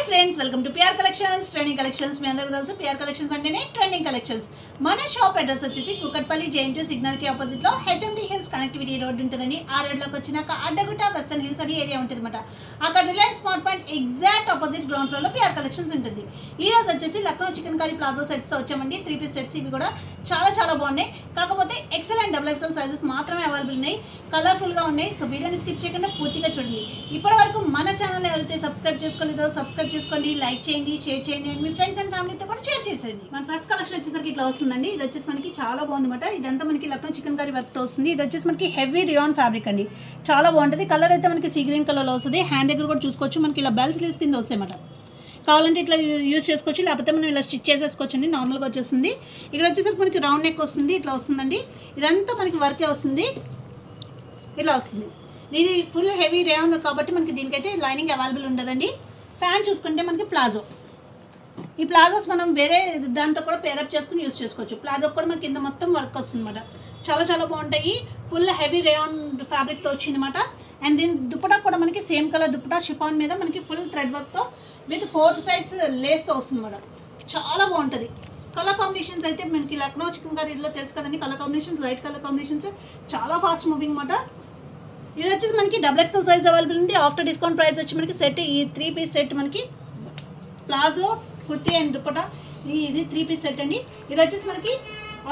Friends welcome to PR collections trending collections. మీ అందరికీ తెలుసు పిఆర్ కలెక్షన్స్ అంటేనే ట్రెండింగ్ కలెక్షన్స్. మన షాప్ అడ్రస్ వచ్చేసి కుకట్పల్లి జేఎన్టీ సిగ్నల్ కి ఆపోజిట్ లో హెచ్ఎండి హిల్స్ కనెక్టివిటీ రోడ్ ఉంటుందని. ఆ రోడ్ లోకి వచ్చినాక అడ్డగుట్ట వెస్టర్న్ హిల్స్ అని ఏరియా ఉంటుంది అనమాట. అక్కడ Reliance smart point exact opposite ground floor లో పిఆర్ కలెక్షన్స్ ఉంటుంది. ఈ రోజు వచ్చేసి Lucknow chikankari palazzo sets తో వచ్చామండి. 3 పీస్ సెట్స్ ఇవి కూడా చాలా బాగున్నాయి. కాకపోతే XL and double XL sizes మాత్రమే అవైలబుల్ ఉన్నాయి. కలర్ఫుల్ గా ఉన్నాయి. సో వీడియోని స్కిప్ చేయకుండా పూర్తిగా చూడండి. ఇప్పటి వరకు మన ఛానల్ ఎవరైతే సబ్స్క్రైబ్ చేసుకోలేదో సబ్స్క్రైబ్ చేసుకోండి, లైక్ చేయండి, షేర్ చేయండి అండ్ మీ ఫ్రెండ్స్ అండ్ ఫ్యామిలీతో కూడా షేర్ చేసేయండి. మన ఫస్ట్ కలెక్షన్ వచ్చేసరికి ఇట్లా వస్తుందండి. ఇది వచ్చేసి మనకి చాలా బాగుంది అనమాట. ఇదంతా మనకి లక్నో చికెన్ కర్రీ వర్క్ తో వస్తుంది. ఇది వచ్చేసి మనకి హెవీ రియాన్ ఫ్యాబ్రిక్ అండి. చాలా బాగుంటుంది. కలర్ అయితే మనకి సీ గ్రీన్ కలర్ లో వస్తుంది. హ్యాండ్ దగ్గర కూడా చూసుకోవచ్చు. మనకి ఇలా బెల్ స్లీవ్స్ కింద వస్తాయి అన్నమాట. కావాలంటే ఇట్లా యూజ్ చేసుకోవచ్చు, లేకపోతే మనం ఇలా స్టిచ్ చేసేసుకోవచ్చు అండి. నార్మల్గా వచ్చేస్తుంది. ఇక్కడ వచ్చేసరికి మనకి రౌండ్ నెక్ వస్తుంది. ఇట్లా వస్తుందండి. ఇదంతా మనకి వర్కే వస్తుంది. ఇట్లా వస్తుంది. ఇది ఫుల్ హెవీ రేయాన్ కాబట్టి మనకి దీనికైతే లైనింగ్ అవైలబుల్ ఉండదండి. ప్యాంట్ చూసుకుంటే మనకి ప్లాజో. ఈ ప్లాజోస్ మనం వేరే దాంతో కూడా పేరప్ చేసుకుని యూజ్ చేసుకోవచ్చు. ప్లాజో కూడా మనకి కింద మొత్తం వర్క్ వస్తుంది అనమాట. చాలా బాగుంటాయి. ఫుల్ హెవీ రేయాన్ ఫ్యాబ్రిక్తో వచ్చింది అనమాట. అండ్ దీని దుపటా కూడా మనకి సేమ్ కలర్ దుపటా షిఫాన్ మీద మనకి ఫుల్ థ్రెడ్ వర్క్తో విత్ 4 సైడ్స్ లేస్తో వస్తుంది అనమాట. చాలా బాగుంటుంది. కలర్ కాంబినేషన్స్ అయితే మనకి లక్నో చికెన్ కర్రీలో తెలుసు కదండి. Colour combinations, light colour combinations చాలా ఫాస్ట్ మూవింగ్ అనమాట. ఇది వచ్చేసి మనకి డబుల్ ఎక్సెల్ సైజ్ అవైలబుల్ ఉంది. ఆఫ్టర్ డిస్కౌంట్ ప్రైస్ వచ్చి మనకి సెట్ ఈ 3 పీస్ సెట్ మనకి ప్లాజో కుర్తీ అండ్ దుపట్టా ఇది 3 పీస్ సెట్ అండి. ఇది వచ్చేసి మనకి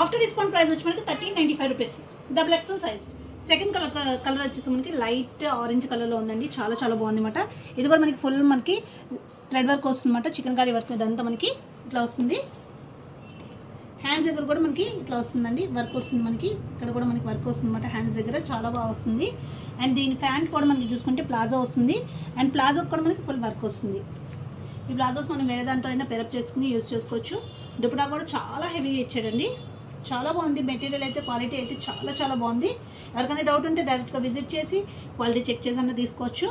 ఆఫ్టర్ డిస్కౌంట్ ప్రైస్ వచ్చి మనకి 1395 rupees double XL size. Second colour వచ్చేసి మనకి లైట్ ఆరెంజ్ కలర్లో ఉందండి. చాలా బాగుంది అనమాట. ఇది కూడా మనకి ఫుల్ మనకి థ్రెడ్ వర్క్ వస్తుంది అనమాట. చికెన్ కర్రీ వర్క్ ఇదంతా మనకి ఇట్లా వస్తుంది. హ్యాండ్స్ దగ్గర కూడా మనకి ఇట్లా వస్తుందండి. వర్క్ వస్తుంది మనకి. ఇక్కడ కూడా మనకి వర్క్ వస్తుంది అనమాట. హ్యాండ్స్ దగ్గర చాలా బాగా వస్తుంది. అండ్ దీని ప్యాంట్ కూడా మనకి చూసుకుంటే ప్లాజో వస్తుంది. అండ్ ప్లాజో కూడా మనకి ఫుల్ వర్క్ వస్తుంది. ఈ ప్లాజోస్ మనం వేరే దాంట్లో అయినా పెరప్ చేసుకుని యూజ్ చేసుకోవచ్చు. దుపటా కూడా చాలా హెవీగా ఇచ్చాడండి. చాలా బాగుంది. మెటీరియల్ అయితే క్వాలిటీ అయితే చాలా బాగుంది. ఎవరికైనా డౌట్ ఉంటే డైరెక్ట్గా విజిట్ చేసి క్వాలిటీ చెక్ చేసి అన్న తీసుకోవచ్చు.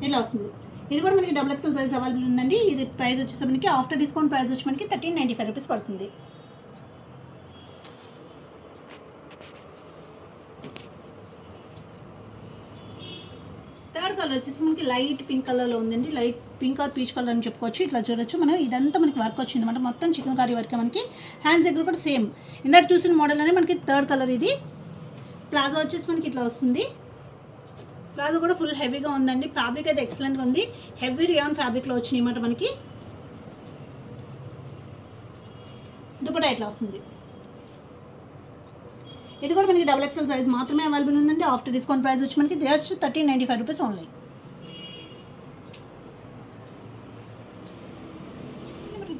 ఇలా వస్తుంది. ఇది కూడా మనకి డబుల్ ఎక్సెల్ సైజ్ అవైలబుల్ ఉందండి. ఇది ప్రైస్ వచ్చేసి మనకి ఆఫ్టర్ డిస్కౌంట్ ప్రైస్ వచ్చి మనకి 1395 రూపీస్ పడుతుంది. థర్డ్ కలర్ వచ్చేసి మనకి లైట్ పింక్ కలర్లో ఉందండి. Light pink are peach colour అని చెప్పుకోవచ్చు. ఇట్లా చూడొచ్చు మనం. ఇదంతా మనకి వర్క్ వచ్చింది అనమాట. మొత్తం చికెన్ కర్రీ వర్క్ మనకి. హ్యాండ్స్ దగ్గర కూడా సేమ్ ఇందాక చూసిన మోడల్ అనే మనకి థర్డ్ కలర్. ఇది ప్లాజో వచ్చేసి మనకి ఇట్లా వస్తుంది. ప్లాజో కూడా ఫుల్ హెవీగా ఉందండి. ఫ్యాబ్రిక్ అయితే ఎక్సలెంట్గా ఉంది. హెవీ రియాన్ ఫ్యాబ్రిక్లో వచ్చినాయి అన్నమాట మనకి. దుపట్టా ఇట్లా వస్తుంది. ఇది కూడా మనకి డబుల్ ఎక్సెల్ సైజ్ మాత్రమే అవైలబుల్ ఉందండి. ఆఫ్టర్ డిస్కౌంట్ ప్రైస్ వచ్చి మనకి జస్ట్ 1395 రూపీస్ ఓన్లీ.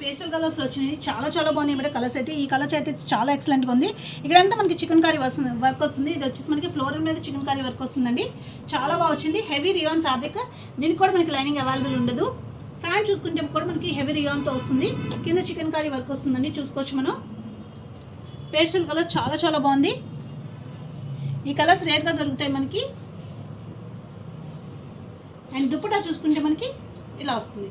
పేస్టల్ కలర్స్లో వచ్చినాయి. చాలా బాగున్నాయి మేడం కలర్స్ అయితే. ఈ కలర్స్ అయితే చాలా ఎక్సలెంట్గా ఉంది. ఇక్కడంతా మనకి చికెన్ కర్రీ వర్క్ వస్తుంది. ఇది వచ్చేసి మనకి ఫ్లోరల్ మీద చికెన్ కర్రీ వర్క్ వస్తుందండి. చాలా బాగా వచ్చింది. Heavy rayon fabric. దీనికి కూడా మనకి లైనింగ్ అవైలబుల్ ఉండదు. ప్యాంట్ చూసుకుంటే కూడా మనకి హెవీ రియాన్తో వస్తుంది. కింద చికెన్ కర్రీ వర్క్ వస్తుందండి. చూసుకోవచ్చు మనం. పేస్టల్ కలర్ చాలా బాగుంది. ఈ కలర్స్ రేట్గా దొరుకుతాయి మనకి. అండ్ దుపట్టా చూసుకుంటే మనకి ఇలా వస్తుంది.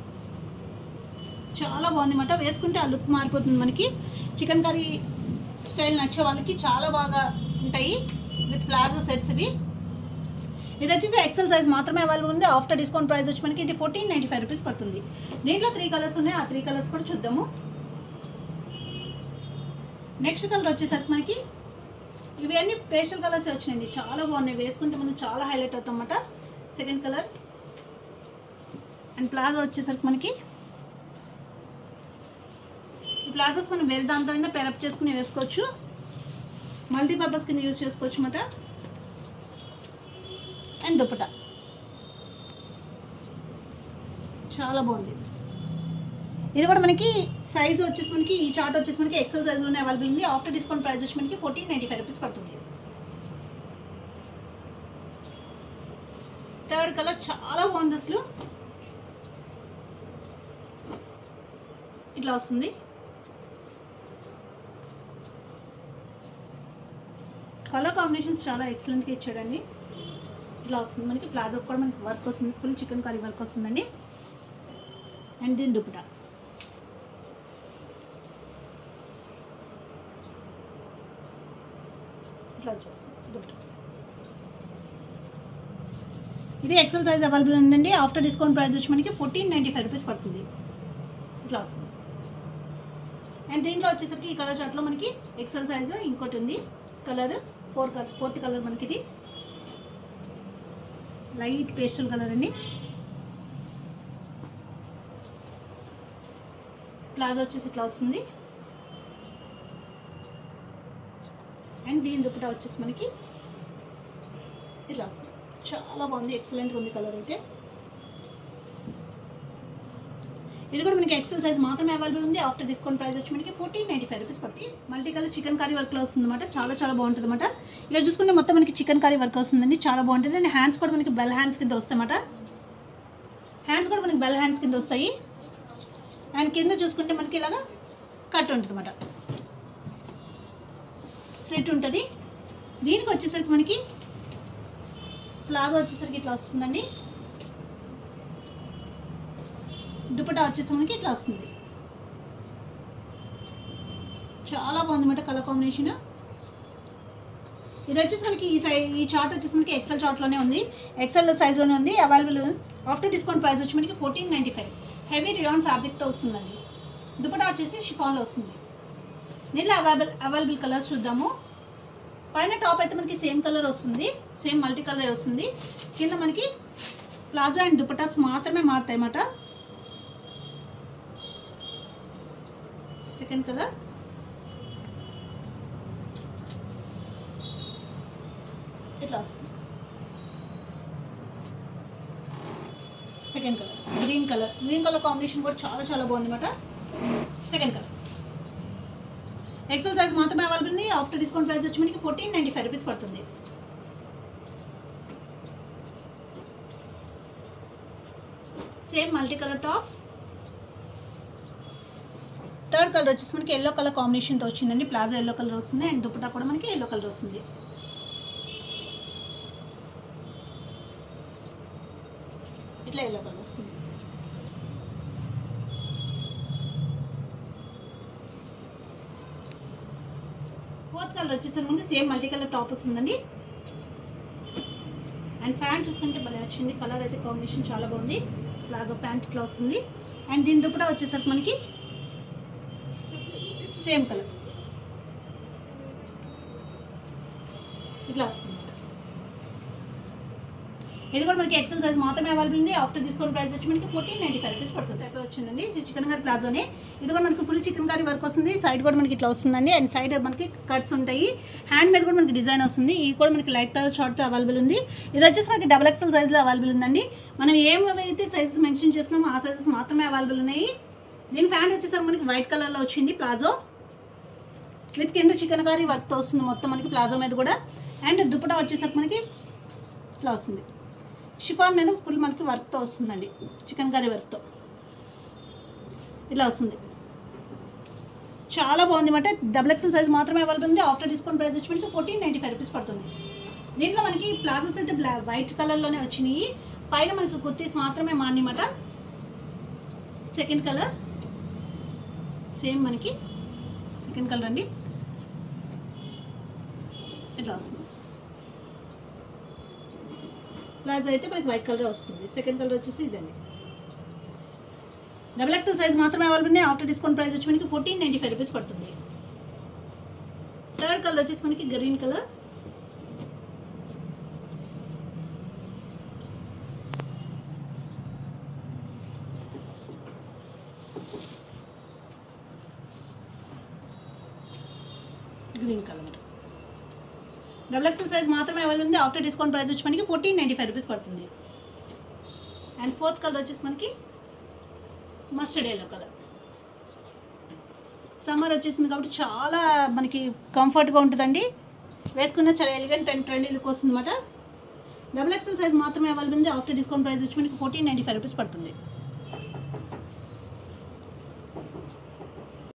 చాలా బాగుంది అన్నమాట. వేసుకుంటే ఆ లుక్ మారిపోతుంది మనకి. చికెన్ కర్రీ స్టైల్ నచ్చే వాళ్ళకి చాలా బాగా ఉంటాయి. విత్ ప్లాజో సెట్స్ ఇవి. ఇది వచ్చేసి ఎక్సెల్ సైజ్ మాత్రమే అవైలబుల్ ఉంది. ఆఫ్టర్ డిస్కౌంట్ ప్రైస్ వచ్చి మనకి ఇది 1495 రూపీస్ పడుతుంది. దీంట్లో 3 కలర్స్ ఉన్నాయి. ఆ 3 కలర్స్ కూడా చూద్దాము. నెక్స్ట్ కలర్ వచ్చేసరికి మనకి ఇవి అన్ని పేస్టల్ కలర్స్ వచ్చినాయండి. చాలా బాగున్నాయి. వేసుకుంటే మనం చాలా హైలైట్ అవుతాం అన్నమాట. Second colour. అండ్ ప్లాజో వచ్చేసరికి మనకి ఈ ప్లాజోస్ మనం వేరే దాంతో అయినా పేరప్ చేసుకుని వేసుకోవచ్చు. మల్టీపర్పస్ కింద యూజ్ చేసుకోవచ్చు అన్నమాట. అండ్ దుపట్టా చాలా బాగుంది. ఇది కూడా మనకి సైజ్ వచ్చేసి మనకి ఈ చార్ట్ వచ్చేసి మనకి ఎక్సెల్ సైజ్లోనే అవైలబుల్ ఉంది. ఆఫ్టర్ డిస్కౌంట్ ప్రైస్ వచ్చి మనకి 1495 రూపీస్ పడుతుంది. థర్డ్ కలర్ చాలా బాగుంది. అసలు ఇట్లా వస్తుంది. కలర్ కాంబినేషన్స్ చాలా ఎక్సలెంట్గా ఇచ్చాడండి. ఇట్లా వస్తుంది మనకి. ప్లాజో కూడా మనకి వర్క్ వస్తుంది. ఫుల్ చికెన్ కర్రీ వర్క్ వస్తుందండి. అండ్ దీని దుపట్టా ఇట్లా వచ్చేస్తుంది. దుపట్టా ఇది ఎక్సెల్ సైజ్ అవైలబుల్ ఉందండి. ఆఫ్టర్ డిస్కౌంట్ ప్రైస్ వచ్చి మనకి 1495 రూపీస్ పడుతుంది. ఇట్లా వస్తుంది. అండ్ దీంట్లో వచ్చేసరికి ఈ కలర్ చార్ట్లో మనకి ఎక్సెల్ సైజ్ ఇంకోటి ఉంది కలర్, ఫోర్త్ కలర్ మనకి ఇది లైట్ పేస్టల్ కలర్ అండి. ప్లాజో వచ్చేసి ఇట్లా వస్తుంది. అండ్ దీని దుపట్టా వచ్చేసి మనకి ఇట్లా వస్తుంది. చాలా బాగుంది, ఎక్సలెంట్గా ఉంది కలర్ అయితే. ఇది కూడా మనకి ఎక్సెల్ సైజ్ మాత్రమే అవైలబుల్ ఉంది. ఆఫ్టర్ డిస్కౌంట్ ప్రైస్ వచ్చి మనకి 1495 రూపీస్ పడుతుంది. మల్టీ కలర్ చికెన్ కర్రీ వర్క్లో వస్తుంది అనమాట. చాలా బాగుంటుంది అనమాట. ఇలా చూసుకుంటే మొత్తం మనకి చికెన్ కర్రీ వర్క్ వస్తుందండి, చాలా బాగుంటుంది. అండ్ హ్యాండ్స్ కూడా మనకి బెల్ హ్యాండ్స్ కింద వస్తాయి అన్నమాట. హ్యాండ్స్ కూడా మనకి బెల్ హ్యాండ్స్ కింద వస్తాయి. అండ్ కింద చూసుకుంటే మనకి ఇలాగా కట్ ఉంటుంది అనమాట, స్లిట్ ఉంటుంది. దీనికి వచ్చేసరికి మనకి ప్లాజో వచ్చేసరికి ఇట్లా వస్తుందండి. దుపట్టా వచ్చేసి మనకి ఇట్లా వస్తుంది. చాలా బాగుంది అన్నమాట కలర్ కాంబినేషన్. ఇది వచ్చేసి మనకి ఈ చార్ట్ వచ్చేసి మనకి ఎక్సెల్ చార్ట్లోనే ఉంది, ఎక్సెల్ సైజ్లోనే ఉంది, అవైలబుల్. ఆఫ్టర్ డిస్కౌంట్ ప్రైస్ వచ్చి మనకి 1495. హెవీ రియాన్ ఫ్యాబ్రిక్తో వస్తుందండి. దుపట్టా వచ్చేసి షిఫాన్లో వస్తుంది. దీంట్లో అవైలబుల్ కలర్స్ చూద్దాము. పైన టాప్ అయితే మనకి సేమ్ కలర్ వస్తుంది, సేమ్ మల్టీ కలర్ వస్తుంది. కింద మనకి ప్లాజో అండ్ దుపట్టాస్ మాత్రమే మారుతాయి అన్నమాట. సెకండ్ కలర్, ఇట్లా వస్తుంది. Second colour green colour combination కూడా చాలా బాగుంది అన్నమాట. సెకండ్ కలర్ ఎక్సెల్ సైజ్ మాత్రమే అవైలబుల్ ఉంది. ఆఫ్టర్ డిస్కౌంట్ ప్రైస్ వచ్చి మనకి 1495 రూపీస్ పడుతుంది. Same multi colour top. Third colour వచ్చేసి మనకి ఎల్లో కలర్ కాంబినేషన్తో వచ్చిందండి. ప్లాజో ఎల్లో కలర్ వస్తుంది అండ్ దుపట్టా కూడా మనకి ఎల్లో కలర్ వస్తుంది. ఇట్లా ఎల్లో కలర్ వస్తుంది. ఫోర్త్ కలర్ వచ్చేసరికి మనకి సేమ్ మల్టీ కలర్ టాప్ వస్తుందండి. అండ్ ప్యాంట్ చూసుకుంటే భలే వచ్చింది, కలర్ అయితే కాంబినేషన్ చాలా బాగుంది. ప్లాజో ప్యాంట్ ఇట్లా వస్తుంది. అండ్ దీని దుపట్టా వచ్చేసరికి మనకి సేమ్ కలర్ ఇట్లా వస్తుంది. ఇది కూడా మనకి ఎక్సెల్ సైజ్ మాత్రమే అవైలబుల్ ఉంది. ఆఫ్టర్ డిస్కౌంట్ ప్రైస్ వచ్చి మనకి 1495 రూపీస్ పడుతుంది. అట్లా వచ్చిందండి. ఇది చికెన్ కర్రీ ప్లాజోనే. ఇది కూడా మనకి ఫుల్ చికెన్ కర్రీ వర్క్ వస్తుంది. సైడ్ కూడా మనకి ఇట్లా వస్తుందండి. అండ్ సైడ్ మనకి కట్స్ ఉంటాయి. హ్యాండ్ మీద కూడా మనకి డిజైన్ వస్తుంది. ఇది కూడా మనకి లైట్ కలర్ షార్ట్ అవైలబుల్ ఉంది. ఇది వచ్చేసి మనకి డబుల్ ఎక్సెల్ సైజ్లో అవైలబుల్ ఉందండి. మనం ఏమైతే సైజెస్ మెన్షన్ చేస్తున్నామో ఆ సైజెస్ మాత్రమే అవైలబుల్ ఉన్నాయి. దీని ప్యాంట్ వచ్చేసరికి మనకి వైట్ కలర్లో వచ్చింది ప్లాజో విత్ కింద చికెన్ కర్రీ వర్క్తో వస్తుంది మొత్తం మనకి ప్లాజో మీద కూడా. అండ్ దుపట్టా వచ్చేసరికి మనకి ఇట్లా వస్తుంది. షిఫాన్ మీద ఫుల్ మనకి వర్క్తో వస్తుందండి, చికెన్ కర్రీ వర్క్తో ఇలా వస్తుంది. చాలా బాగుంది అన్నమాట. డబుల్ ఎక్సెల్ సైజ్ మాత్రమే అవైలబుల్ ఉంది. ఆఫ్టర్ డిస్కౌంట్ ప్రైస్ వచ్చి మనకి 1495 రూపీస్ పడుతుంది. దీంట్లో మనకి ప్లాజోస్ అయితే వైట్ కలర్లోనే వచ్చినాయి. పైన మనకి కుర్తీస్ మాత్రమే మారినమాట. సెకండ్ కలర్ సేమ్ మనకి సెకండ్ కలర్ అండి, ఇట్లా వస్తుంది. ప్లాజో అయితే మనకి వైట్ కలర్ వస్తుంది. సెకండ్ కలర్ వచ్చేసి ఇదండి. డబుల్ ఎక్సెల్ సైజ్ మాత్రమే అవైలబుల్ ఉన్నాయి. ఆఫ్టర్ డిస్కౌంట్ ప్రైస్ వచ్చి మనకి 1495 రూపీస్ పడుతుంది. థర్డ్ కలర్ వచ్చేసి మనకి green colour. Double XL size మాత్రమే అవైలబుల్ ఉంది. ఆఫ్టర్ డిస్కౌంట్ ప్రైస్ వచ్చి మనకి 1495 రూపీస్ పడుతుంది. అండ్ ఫోర్త్ కలర్ వచ్చేసి మనకి మస్టర్డ్ ఎల్లో కలర్. సమ్మర్ వచ్చేసింది కాబట్టి చాలా మనకి కంఫర్ట్గా ఉంటుందండి, వేసుకున్న చాలా ఎలిగెంట్ అండ్ ట్రెండీ లుక్ వస్తుంది అనమాట. డబుల్ ఎక్సెల్ సైజ్ మాత్రమే అవైలబుల్ ఉంది. ఆఫ్టర్ డిస్కౌంట్ ప్రైస్ వచ్చి మనకి 1495 రూపీస్ పడుతుంది.